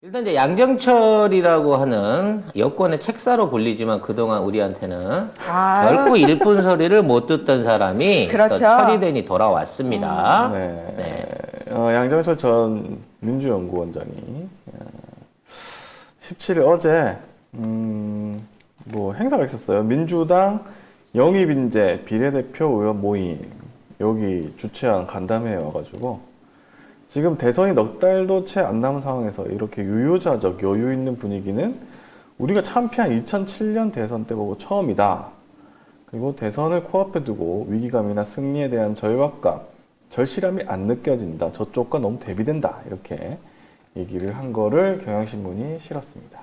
일단 이제 양정철이라고 하는 여권의 책사로 불리지만 그동안 우리한테는 결코 일분 소리를 못 듣던 사람이 그렇죠. 또 철이되니 돌아왔습니다. 네. 양정철 전 민주연구원장이 17일 어제 뭐 행사가 있었어요. 민주당 영입인재 비례대표 의원 모임 여기 주최한 간담회에 와가지고 지금 대선이 넉 달도 채 안 남은 상황에서 이렇게 유유자적 여유 있는 분위기는 우리가 참패한 2007년 대선 때 보고 처음이다. 그리고 대선을 코앞에 두고 위기감이나 승리에 대한 절박감, 절실함이 안 느껴진다. 저쪽과 너무 대비된다. 이렇게 얘기를 한 거를 경향신문이 실었습니다.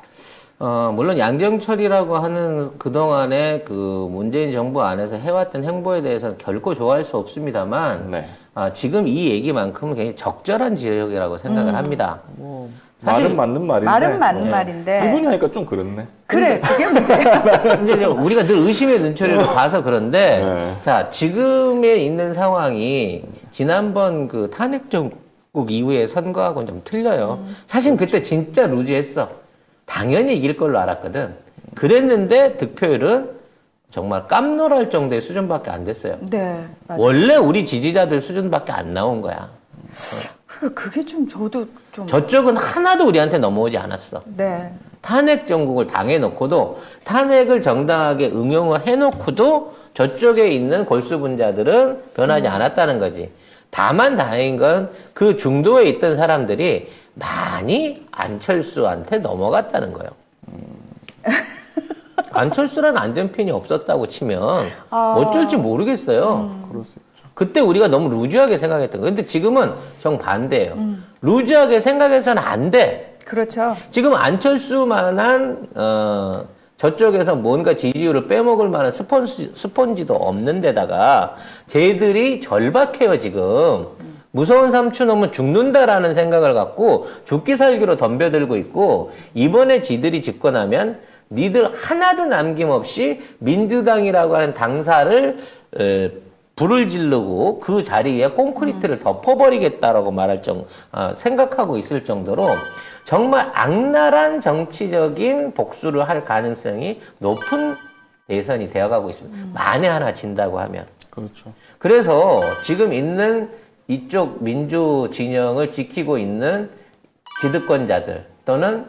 물론 양정철이라고 하는 그동안의 그 문재인 정부 안에서 해왔던 행보에 대해서는 결코 좋아할 수 없습니다만 네. 지금 이 얘기만큼은 굉장히 적절한 지적이라고 생각을 합니다. 뭐 사실 말은 맞는 말인데 말은 맞는 말인데. 이분이 하니까 좀 그렇네. 그래, 그게 문제야. 이제 우리가 늘 의심의 눈초리를 봐서 그런데 네. 자 지금에 있는 상황이 지난번 그 탄핵 정국 이후의 선거하고는 좀 틀려요. 사실 그때 진짜 루즈했어. 당연히 이길 걸로 알았거든. 그랬는데 득표율은 정말 깜놀할 정도의 수준밖에 안 됐어요. 네, 맞아요. 원래 우리 지지자들 수준밖에 안 나온 거야. 그게 좀 저도 좀. 저쪽은 하나도 우리한테 넘어오지 않았어. 네. 탄핵 정국을 당해놓고도 탄핵을 정당하게 응용을 해놓고도 저쪽에 있는 골수분자들은 변하지 않았다는 거지. 다만 다행인 건 그 중도에 있던 사람들이 많이 안철수한테 넘어갔다는 거예요. 안철수라는 안전핀이 없었다고 치면 어쩔지 모르겠어요. 그럴 수 있죠. 그때 우리가 너무 루즈하게 생각했던 거예요. 근데 지금은 정반대예요. 루즈하게 생각해서는 안 돼. 그렇죠. 지금 안철수만한 저쪽에서 뭔가 지지율을 빼먹을 만한 스폰지도 없는 데다가 쟤들이 절박해요 지금. 무서운 삼촌 오면 죽는다라는 생각을 갖고 죽기 살기로 덤벼들고 있고 이번에 지들이 집권하면 니들 하나도 남김없이 민주당이라고 하는 당사를 불을 지르고 그 자리 위에 콘크리트를 덮어버리겠다라고 생각하고 있을 정도로 정말 악랄한 정치적인 복수를 할 가능성이 높은 대선이 되어가고 있습니다. 만에 하나 진다고 하면. 그렇죠. 그래서 지금 있는 이쪽 민주 진영을 지키고 있는 기득권자들 또는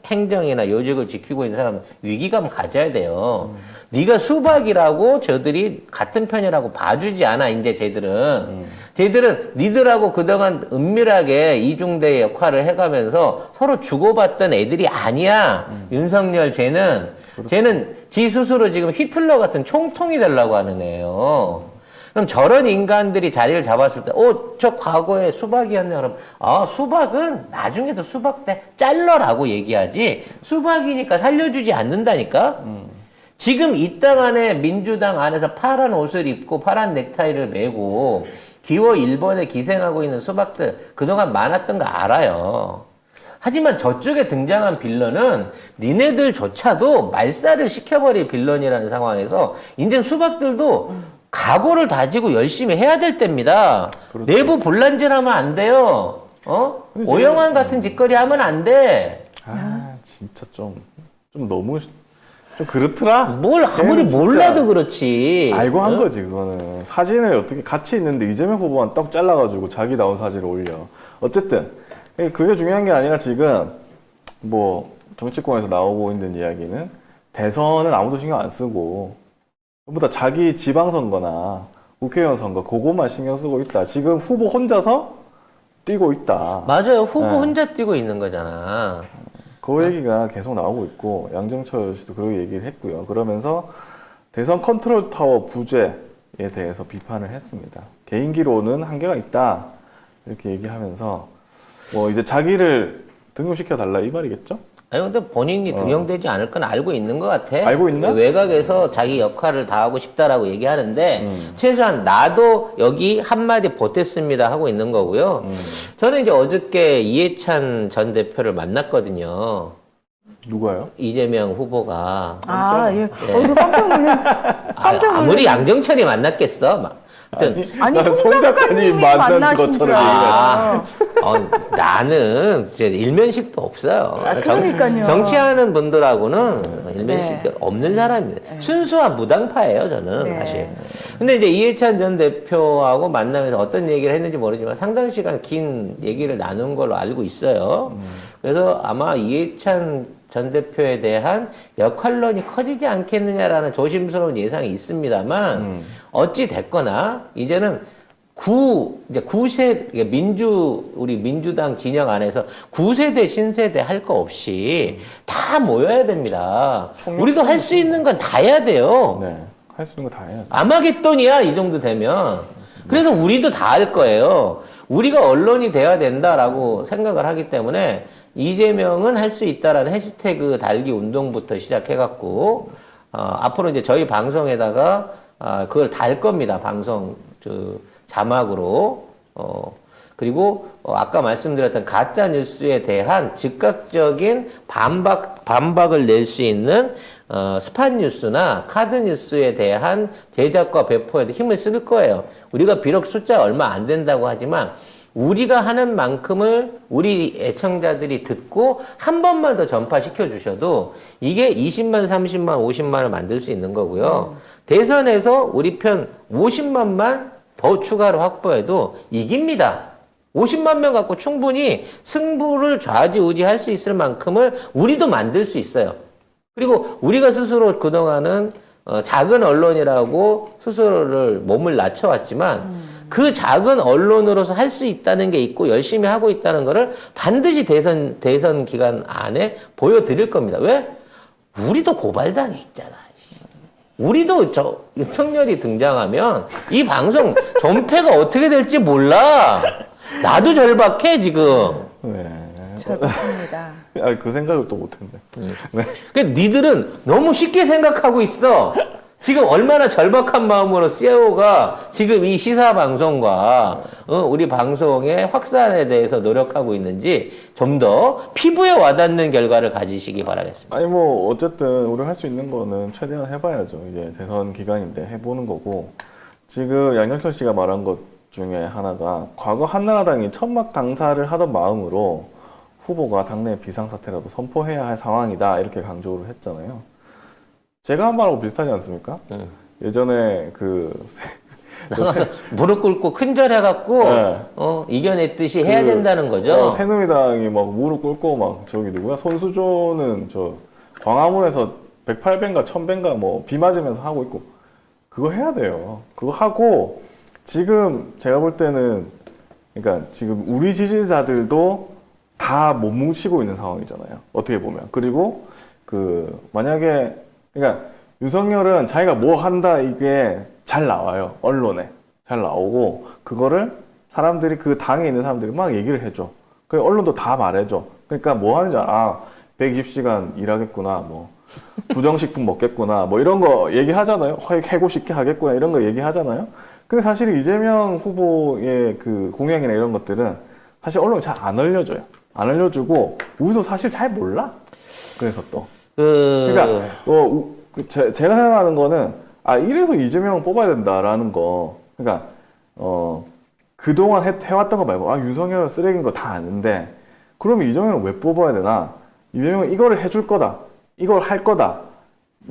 행정이나 요직을 지키고 있는 사람은 위기감 가져야 돼요. 네가 수박이라고 저들이 같은 편이라고 봐주지 않아, 이제 쟤들은. 쟤들은 니들하고 그동안 은밀하게 이중대 역할을 해가면서 서로 주고받던 애들이 아니야. 윤석열 쟤는. 쟤는 지 스스로 지금 히틀러 같은 총통이 되려고 하는 애예요. 그럼 저런 인간들이 자리를 잡았을 때, 저 과거에 수박이었네. 그럼, 수박은 나중에도 수박 때 잘러라고 얘기하지. 수박이니까 살려주지 않는다니까? 지금 이 땅 안에 민주당 안에서 파란 옷을 입고 파란 넥타이를 메고 기호 1번에 기생하고 있는 수박들 그동안 많았던 거 알아요. 하지만 저쪽에 등장한 빌런은 니네들조차도 말살을 시켜버릴 빌런이라는 상황에서 이제 수박들도 각오를 다지고 열심히 해야 될 때입니다. 그렇죠. 내부 분란질하면 안 돼요. 오영환 같은 짓거리 하면 안 돼. 진짜 좀 너무 좀 그렇더라. 뭘 아무리 진짜 몰라도 그렇지. 알고 한 거지 그거는. 사진을 어떻게 같이 있는데 이재명 후보만 딱 잘라가지고 자기 나온 사진을 올려. 어쨌든 그게 중요한 게 아니라 지금 뭐 정치권에서 나오고 있는 이야기는 대선은 아무도 신경 안 쓰고 전부 다 자기 지방선거나 국회의원 선거 그거만 신경 쓰고 있다. 지금 후보 혼자서 뛰고 있다. 맞아요. 후보 네. 혼자 뛰고 있는 거잖아. 그 얘기가 계속 나오고 있고 양정철 씨도 그렇게 얘기를 했고요. 그러면서 대선 컨트롤 타워 부재에 대해서 비판을 했습니다. 개인기로는 한계가 있다 이렇게 얘기하면서 뭐 이제 자기를 등용시켜 달라 이 말이겠죠? 아니 근데 본인이 등용되지 않을 건 알고 있는 것 같아. 알고 있나? 외곽에서 자기 역할을 다하고 싶다라고 얘기하는데 최소한 나도 여기 한마디 보탰습니다 하고 있는 거고요. 저는 이제 어저께 이해찬 전 대표를 만났거든요. 누가요? 이재명 후보가. 예. 얼굴 깜짝 놀랐. 깜짝 놀랐. 아무리 양정철이 만났겠어. 막. 하여튼 아니, 난 송 작가님이 만난 만나신 것처럼 줄 알았어요. 나는 이제 일면식도 없어요. 그러니까요. 정치하는 분들하고는 일면식이 네. 없는 사람입니다. 순수한 무당파예요, 저는 네. 사실. 근데 이제 이해찬 전 대표하고 만나면서 어떤 얘기를 했는지 모르지만 상당 시간 긴 얘기를 나눈 걸로 알고 있어요. 그래서 아마 이해찬 전 대표에 대한 역할론이 커지지 않겠느냐라는 조심스러운 예상이 있습니다만 어찌 됐거나 이제는 이제 우리 민주당 진영 안에서 9세대, 신세대 할 거 없이 다 모여야 됩니다. 우리도 할 수 있는 건 다 해야 돼요. 네. 할 수 있는 거 다 해야죠. 아마겟돈이야, 이 정도 되면. 그래서 우리도 다 할 거예요. 우리가 언론이 돼야 된다라고 생각을 하기 때문에 이재명은 할 수 있다라는 해시태그 달기 운동부터 시작해갖고, 앞으로 이제 저희 방송에다가, 그걸 달 겁니다. 방송, 자막으로. 그리고, 아까 말씀드렸던 가짜 뉴스에 대한 즉각적인 반박을 낼 수 있는, 스팟 뉴스나 카드 뉴스에 대한 제작과 배포에도 힘을 쓸 거예요. 우리가 비록 숫자 얼마 안 된다고 하지만, 우리가 하는 만큼을 우리 애청자들이 듣고 한 번만 더 전파시켜 주셔도 이게 20만, 30만, 50만을 만들 수 있는 거고요. 대선에서 우리 편 50만만 더 추가로 확보해도 이깁니다. 50만 명 갖고 충분히 승부를 좌지우지할 수 있을 만큼을 우리도 만들 수 있어요. 그리고 우리가 스스로 그동안은 작은 언론이라고 스스로를 몸을 낮춰왔지만 그 작은 언론으로서 할 수 있다는 게 있고 열심히 하고 있다는 거를 반드시 대선 기간 안에 보여드릴 겁니다. 왜? 우리도 고발당해 있잖아. 우리도 윤석열이 등장하면 이 방송 전패가 어떻게 될지 몰라. 나도 절박해 지금. 네. 잘 봤습니다. 그 생각을 또 못했네. 네. 그러니까 니들은 너무 쉽게 생각하고 있어. 지금 얼마나 절박한 마음으로 CEO가 지금 이 시사 방송과 우리 방송의 확산에 대해서 노력하고 있는지 좀 더 피부에 와닿는 결과를 가지시기 바라겠습니다. 아니 뭐 어쨌든 우리 할 수 있는 거는 최대한 해봐야죠. 이제 대선 기간인데 해보는 거고 지금 양경철 씨가 말한 것 중에 하나가 과거 한나라당이 천막 당사를 하던 마음으로 후보가 당내 비상사태라도 선포해야 할 상황이다 이렇게 강조를 했잖아요. 제가 한 말하고 비슷하지 않습니까? 예전에 나가서 무릎 꿇고 큰절해갖고 네. 이겨냈듯이 해야 된다는 거죠. 새누리당이 막 무릎 꿇고 막 저기 누구야? 손수조는 저 광화문에서 108배인가 1000배인가 뭐 비 맞으면서 하고 있고 그거 해야 돼요. 그거 하고 지금 제가 볼 때는 그러니까 지금 우리 지지자들도 다 못 뭉치고 있는 상황이잖아요. 어떻게 보면. 그리고 만약에 그러니까 윤석열은 자기가 뭐 한다 이게 잘 나와요. 언론에 잘 나오고 그거를 사람들이 그 당에 있는 사람들이 막 얘기를 해줘. 그 언론도 다 말해줘. 그러니까 뭐 하는지 120시간 일하겠구나. 뭐 부정식품 먹겠구나. 뭐 이런 거 얘기하잖아요. 해고 쉽게 하겠구나. 이런 거 얘기하잖아요. 근데 사실 이재명 후보의 그 공약이나 이런 것들은 사실 언론이 잘 안 알려줘요. 안 알려주고 우리도 사실 잘 몰라. 그래서 또 그러니까 제가 생각하는 거는 이래서 이재명을 뽑아야 된다라는 거. 그러니까 그동안 해왔던 거 말고 윤석열 쓰레기인 거 다 아는데 그러면 이재명을 왜 뽑아야 되나? 이재명은 이거를 해줄 거다. 이걸 할 거다.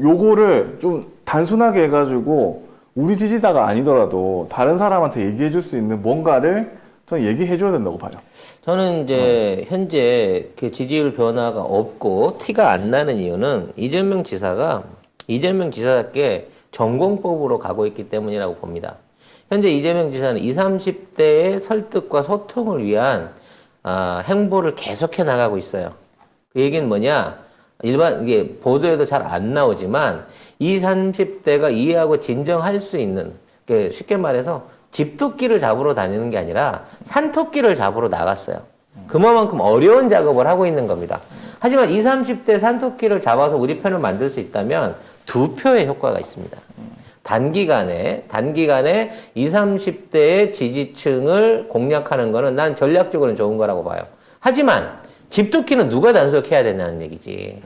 요거를 좀 단순하게 해가지고 우리 지지자가 아니더라도 다른 사람한테 얘기해 줄 수 있는 뭔가를 저는 얘기해 줘야 된다고 봐요. 저는 이제 현재 그 지지율 변화가 없고 티가 안 나는 이유는 이재명 지사답게 전공법으로 가고 있기 때문이라고 봅니다. 현재 이재명 지사는 20, 30대의 설득과 소통을 위한 행보를 계속해 나가고 있어요. 그 얘기는 뭐냐? 이게 보도에도 잘 안 나오지만 20, 30대가 이해하고 진정할 수 있는, 쉽게 말해서 집토끼를 잡으러 다니는 게 아니라 산토끼를 잡으러 나갔어요. 그만큼 어려운 작업을 하고 있는 겁니다. 하지만 20, 30대 산토끼를 잡아서 우리 편을 만들 수 있다면 2표의 효과가 있습니다. 단기간에 20, 30대의 지지층을 공략하는 거는 난 전략적으로는 좋은 거라고 봐요. 하지만 집토끼는 누가 단속해야 되냐는 얘기지.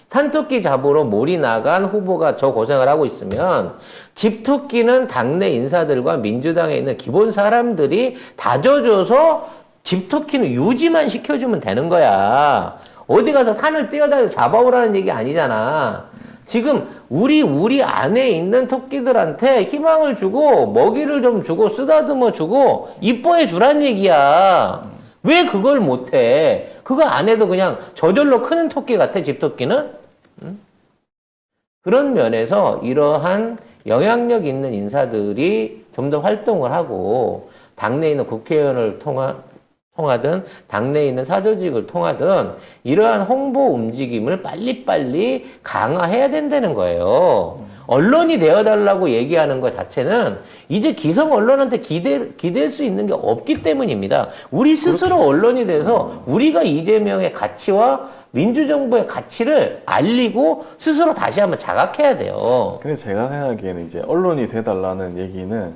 산토끼 잡으러 몰이 나간 후보가 저 고생을 하고 있으면 집토끼는 당내 인사들과 민주당에 있는 기본 사람들이 다져줘서 집토끼는 유지만 시켜주면 되는 거야. 어디 가서 산을 뛰어다녀 잡아오라는 얘기 아니잖아. 지금 우리 안에 있는 토끼들한테 희망을 주고 먹이를 좀 주고 쓰다듬어 주고 이뻐해 주란 얘기야. 왜 그걸 못해? 그거 안 해도 그냥 저절로 크는 토끼 같아, 집토끼는? 응? 그런 면에서 이러한 영향력 있는 인사들이 좀 더 활동을 하고 당내에 있는 국회의원을 통하든 당내에 있는 사조직을 통하든 이러한 홍보 움직임을 빨리빨리 강화해야 된다는 거예요. 언론이 되어달라고 얘기하는 것 자체는 이제 기성 언론한테 기댈 수 있는 게 없기 때문입니다. 우리 스스로 그렇죠. 언론이 돼서 우리가 이재명의 가치와 민주정부의 가치를 알리고 스스로 다시 한번 자각해야 돼요. 근데 제가 생각하기에는 이제 언론이 돼달라는 얘기는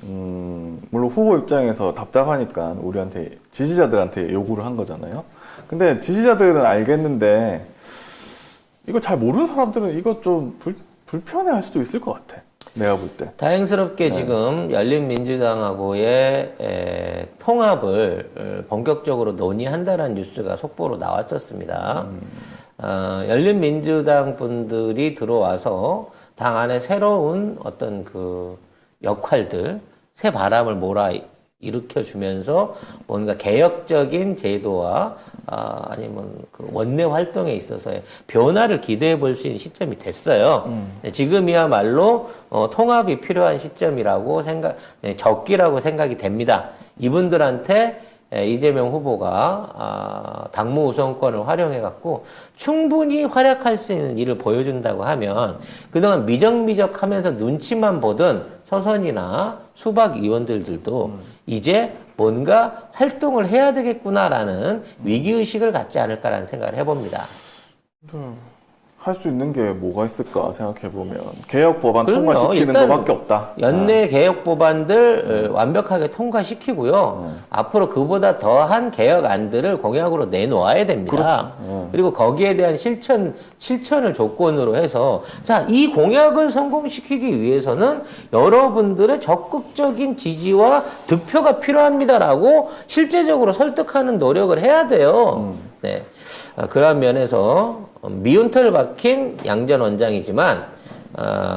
물론 후보 입장에서 답답하니까 우리한테 지지자들한테 요구를 한 거잖아요. 근데 지지자들은 알겠는데 이거 잘 모르는 사람들은 이거 좀 불편해할 수도 있을 것 같아. 내가 볼 때. 다행스럽게 지금 열린민주당하고의 통합을 본격적으로 논의한다는 뉴스가 속보로 나왔었습니다. 열린민주당 분들이 들어와서 당 안에 새로운 어떤 그 역할들, 새 바람을 일으켜주면서 뭔가 개혁적인 제도와 아니면 그 원내 활동에 있어서의 변화를 기대해 볼 수 있는 시점이 됐어요. 지금이야말로 통합이 필요한 시점이라고 적기라고 생각이 됩니다. 이분들한테 이재명 후보가 당무 우선권을 활용해갖고 충분히 활약할 수 있는 일을 보여준다고 하면 그동안 미적미적 하면서 눈치만 보던 서선이나 수박 의원들도 이제 뭔가 활동을 해야 되겠구나라는 위기의식을 갖지 않을까라는 생각을 해봅니다. 할 수 있는 게 뭐가 있을까 생각해보면 개혁 법안 그럼요. 통과시키는 것밖에 없다. 연내 개혁 법안들 완벽하게 통과시키고요. 앞으로 그보다 더한 개혁안들을 공약으로 내놓아야 됩니다. 그렇죠. 그리고 거기에 대한 실천을 조건으로 해서 자, 이 공약을 성공시키기 위해서는 여러분들의 적극적인 지지와 득표가 필요합니다라고 실제적으로 설득하는 노력을 해야 돼요. 네. 그런 면에서 미운 털 박힌 양전 원장이지만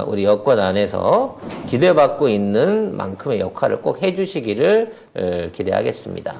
우리 여권 안에서 기대받고 있는 만큼의 역할을 꼭 해주시기를 기대하겠습니다.